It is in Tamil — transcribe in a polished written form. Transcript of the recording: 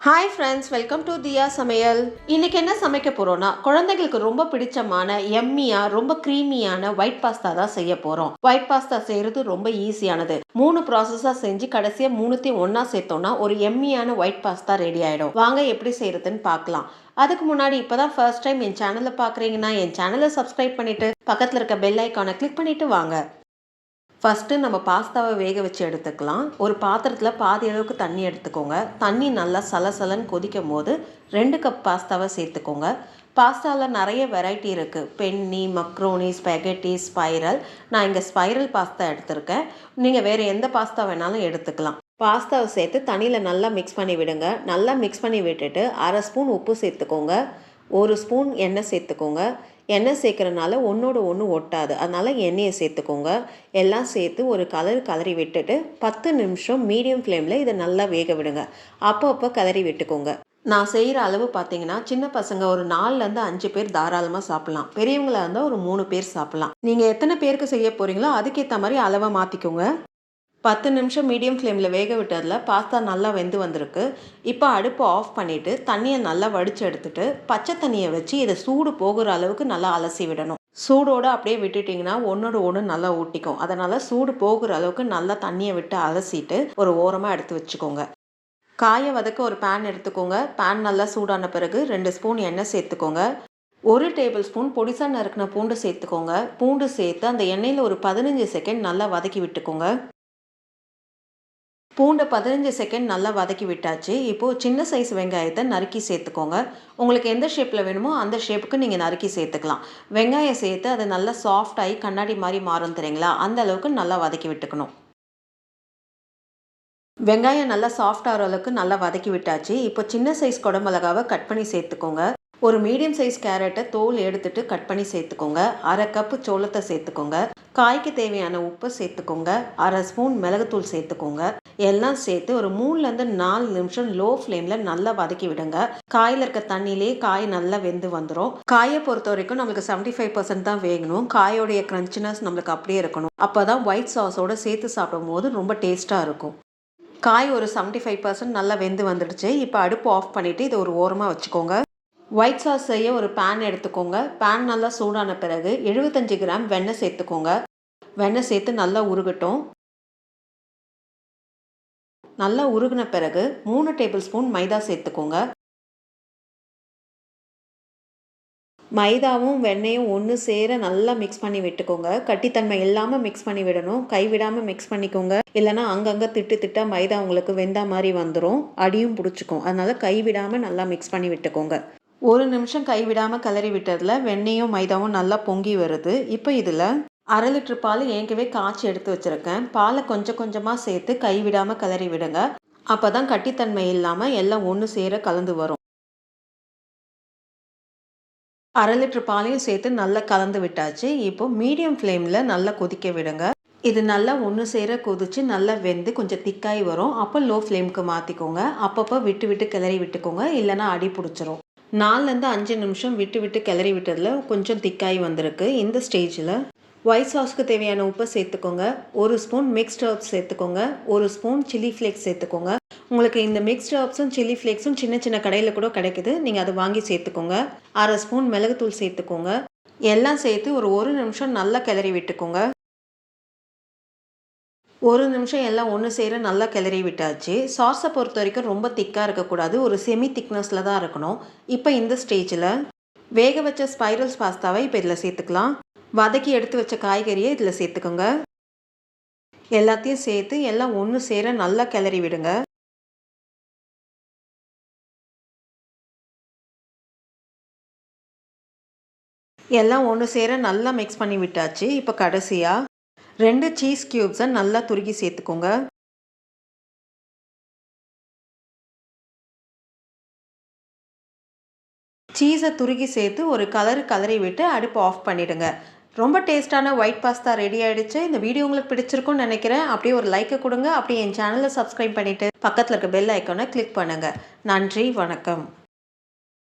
Hi friends, welcome to Diya Samayal. இன்னைக்கு என்ன சமைக்க போறோம்னா குழந்தைகளுக்கு ரொம்ப பிடிச்சமான எம்மியா ரொம்ப க்ரீமியான ஒயிட் பாஸ்தா தான் செய்ய போறோம். ஒயிட் பாஸ்தா செய்யறது ரொம்ப ஈஸியானது. 3 ப்ராசஸா செஞ்சு கடைசியா மூணுத்தையும் ஒண்ணா சேர்த்தோம்னா ஒரு எம்மியான ஒயிட் பாஸ்தா ரெடி ஆயிடும். வாங்க எப்படி செய்யறதுன்னு பார்க்கலாம். அதுக்கு முன்னாடி இப்பதான் ஃபர்ஸ்ட் டைம் என் சேனலை பார்க்குறீங்கன்னா என் சேனலை சப்ஸ்கிரைப் பண்ணிட்டு பக்கத்தில் இருக்க பெல் ஐக்கானை கிளிக் பண்ணிட்டு வாங்க. ஃபஸ்ட்டு நம்ம பாஸ்தாவை வேக வச்சு எடுத்துக்கலாம். ஒரு பாத்திரத்தில் பாதி அளவுக்கு தண்ணி எடுத்துக்கோங்க. தண்ணி நல்லா சலசலன்னு கொதிக்கும் போது 2 கப் பாஸ்தாவை சேர்த்துக்கோங்க. பாஸ்தாவில் நிறைய வெரைட்டி இருக்குது. Penne, macaroni, spaghetti, spiral. நான் இங்கே ஸ்பைரல் பாஸ்தா எடுத்திருக்கேன். நீங்கள் வேறு எந்த பாஸ்தா வேணாலும் எடுத்துக்கலாம். பாஸ்தாவை சேர்த்து தண்ணியில் நல்லா மிக்ஸ் பண்ணி விடுங்க. நல்லா மிக்ஸ் பண்ணி விட்டுட்டு 1/2 ஸ்பூன் உப்பு சேர்த்துக்கோங்க. 1 ஸ்பூன் எண்ணெய் சேர்த்துக்கோங்க. எண்ணெய் சேர்க்குறனால ஒன்றோடு ஒன்று ஒட்டாது, அதனால் எண்ணெயை சேர்த்துக்கோங்க. எல்லாம் சேர்த்து ஒரு கலரி விட்டுட்டு 10 நிமிஷம் மீடியம் ஃப்ளேமில் இதை நல்லா வேக விடுங்க. அப்பப்போ கிளறி விட்டுக்கோங்க. நான் செய்கிற அளவு பார்த்தீங்கன்னா சின்ன பசங்க ஒரு 4லேருந்து 5 பேர் தாராளமாக சாப்பிட்லாம். பெரியவங்களாக இருந்தால் ஒரு 3 பேர் சாப்பிட்லாம். நீங்கள் எத்தனை பேருக்கு செய்ய போகிறீங்களோ அதுக்கேற்ற மாதிரி அளவை மாற்றிக்கோங்க. 10 நிமிஷம் மீடியம் ஃப்ளேமில் வேக விட்டதில் பாஸ்தா நல்லா வெந்து வந்திருக்கு. இப்போ அடுப்பை ஆஃப் பண்ணிவிட்டு தண்ணியை நல்லா வடித்து எடுத்துட்டு பச்சை தண்ணியை வச்சு இதை சூடு போகிற அளவுக்கு நல்லா அலசி விடணும். சூடோடு அப்படியே விட்டுட்டிங்கன்னா ஒன்றோட ஒன்று நல்லா ஊட்டிக்கும். அதனால் சூடு போகிற அளவுக்கு நல்லா தண்ணியை விட்டு அலசிட்டு ஒரு ஓரமாக எடுத்து வச்சுக்கோங்க. காயை வதக்க ஒரு பேன் எடுத்துக்கோங்க. பேன் நல்லா சூடான பிறகு 2 ஸ்பூன் எண்ணெய் சேர்த்துக்கோங்க. 1 டேபிள் ஸ்பூன் பொடிசா நறுக்கின பூண்டு சேர்த்துக்கோங்க. பூண்டு சேர்த்து அந்த எண்ணெயில் ஒரு 15 செகண்ட் நல்லா வதக்கி விட்டுக்கோங்க. பூண்டை 15 செகண்ட் நல்லா வதக்கி விட்டாச்சு. இப்போது சின்ன சைஸ் வெங்காயத்தை நறுக்கி சேர்த்துக்கோங்க. உங்களுக்கு எந்த ஷேப்பில் வேணுமோ அந்த ஷேப்புக்கு நீங்கள் நறுக்கி சேர்த்துக்கலாம். வெங்காயம் சேர்த்து அது நல்லா சாஃப்ட் ஆகி கண்ணாடி மாதிரி மாறும் தெரியுங்களா, அந்த அளவுக்கு நல்லா வதக்கி விட்டுக்கணும். வெங்காயம் நல்லா சாஃப்ட் ஆகிற அளவுக்கு நல்லா வதக்கி விட்டாச்சு. இப்போ சின்ன சைஸ் குடமிளகாவை கட் பண்ணி சேர்த்துக்கோங்க. ஒரு மீடியம் சைஸ் கேரட்டை தோல் எடுத்துட்டு கட் பண்ணி சேர்த்துக்கோங்க. 1/2 கப்பு சோளத்தை சேர்த்துக்கோங்க. காய்க்கு தேவையான உப்பு சேர்த்துக்கோங்க. 1/2 ஸ்பூன் மிளகுத்தூள் சேர்த்துக்கோங்க. எல்லாம் சேர்த்து ஒரு 3லேருந்து 4 நிமிஷம் லோ ஃப்ளேமில் நல்லா வதக்கி விடுங்க. காயில் இருக்க தண்ணியிலே காய் நல்லா வெந்து வந்துடும். காயை பொறுத்த வரைக்கும் நம்மளுக்கு 75% தான் வேகணும். காயோடைய கிரன்ச்சினஸ் நம்மளுக்கு அப்படியே இருக்கணும். அப்போ தான் ஒயிட் சாஸோடு சேர்த்து சாப்பிடும் போது ரொம்ப டேஸ்ட்டாக இருக்கும். காய் ஒரு 75% நல்லா வெந்து வந்துடுச்சு. இப்போ அடுப்பு ஆஃப் பண்ணிவிட்டு இதை ஒரு ஓரமாக வச்சுக்கோங்க. ஒயிட் சாஸ் செய்ய ஒரு பேன் எடுத்துக்கோங்க. பேன் நல்லா சூடான பிறகு 75 கிராம் வெண்ணெய் சேர்த்துக்கோங்க. வெண்ணெய் சேர்த்து நல்லா உருகட்டும். நல்லா உருகின பிறகு 3 டேபிள் ஸ்பூன் மைதா சேர்த்துக்கோங்க. மைதாவும் வெண்ணெயும் ஒன்று சேர நல்லா மிக்ஸ் பண்ணி விட்டுக்கோங்க. கட்டித்தன்மை இல்லாமல் மிக்ஸ் பண்ணி விடணும். கைவிடாமல் மிக்ஸ் பண்ணிக்கோங்க. இல்லைனா அங்கங்கே திட்டா மைதா உங்களுக்கு வெந்தா மாதிரி வந்துடும், அடியும் பிடிச்சிக்கும். அதனால் கைவிடாமல் நல்லா மிக்ஸ் பண்ணி விட்டுக்கோங்க. 1 நிமிஷம் கைவிடாமல் கிளறி விட்டதில் வெண்ணெயும் மைதாவும் நல்லா பொங்கி வருது. இப்போ இதில் 1/2 லிட்டர் பால் ஏற்கனவே காய்ச்சி எடுத்து வச்சுருக்கேன். பாலை கொஞ்சம் கொஞ்சமாக சேர்த்து கைவிடாமல் கிளறி விடுங்க. அப்போ தான் கட்டித்தன்மை இல்லாமல் எல்லாம் ஒன்று சேர கலந்து வரும். 1/2 லிட்டர் பாலையும் சேர்த்து நல்லா கலந்து விட்டாச்சு. இப்போ மீடியம் ஃப்ளேமில் நல்லா கொதிக்க விடுங்க. இது நல்லா ஒன்று சேர கொதிச்சு நல்லா வெந்து கொஞ்சம் திக்காய் வரும். அப்போ லோ ஃப்ளேமுக்கு மாற்றிக்கோங்க. அப்பப்போ விட்டு கிளறி விட்டுக்கோங்க, இல்லைனா அடி பிடிச்சிரும். 4லேருந்து 5 நிமிஷம் விட்டு கிளறி விட்டதில் கொஞ்சம் திக்காய் வந்திருக்கு. இந்த ஸ்டேஜில் ஒயிட் சாஸ்க்கு தேவையான உப்பை சேர்த்துக்கோங்க. 1 ஸ்பூன் மிக்ஸ்ட் ஹர்ப்ஸ் சேர்த்துக்கோங்க. 1 ஸ்பூன் சில்லி ஃப்ளேக்ஸ் சேர்த்துக்கோங்க. உங்களுக்கு இந்த மிக்ஸ்ட் ஹர்ப்ஸும் சில்லி ஃப்ளேக்ஸும் சின்ன கடையில் கூட கிடைக்குது, நீங்கள் அதை வாங்கி சேர்த்துக்கோங்க. 1/2 ஸ்பூன் மிளகுத்தூள் சேர்த்துக்கோங்க. எல்லாம் சேர்த்து ஒரு 1 நிமிஷம் நல்லா கிளறி விட்டுக்கோங்க. 1 நிமிஷம் எல்லாம் ஒன்று சேர நல்லா கிளறி விட்டாச்சு. சாஸை பொறுத்த வரைக்கும் ரொம்ப திக்காக இருக்கக்கூடாது, ஒரு செமி திக்னஸில் தான் இருக்கணும். இப்போ இந்த ஸ்டேஜில் வேக வச்ச ஸ்பைரல்ஸ் பாஸ்தாவை இப்போ இதில் சேர்த்துக்கலாம். வதக்கி எடுத்து வச்ச காய்கறியை இதில் சேர்த்துக்கோங்க. எல்லாத்தையும் சேர்த்து எல்லாம் ஒன்று சேர நல்லா கிளறி விடுங்க. எல்லாம் ஒன்று சேர நல்லா மிக்ஸ் பண்ணி விட்டாச்சு. இப்போ கடைசியாக 2 சீஸ் க்யூப்ஸை நல்லா துருக்கி சேர்த்துக்கோங்க. சீஸை துருக்கி சேர்த்து ஒரு கலரி விட்டு அடுப்பு ஆஃப் பண்ணிவிடுங்க. ரொம்ப டேஸ்டான ஒயிட் பாஸ்தா ரெடி ஆகிடுச்சு. இந்த வீடியோ உங்களுக்கு பிடிச்சிருக்கும்னு நினைக்கிறேன். அப்படியே ஒரு லைக்கை கொடுங்க. அப்படியே என் சேனலை சப்ஸ்கிரைப் பண்ணிவிட்டு பக்கத்தில் இருக்க பெல் ஐக்கானை கிளிக் பண்ணுங்கள். நன்றி, வணக்கம்.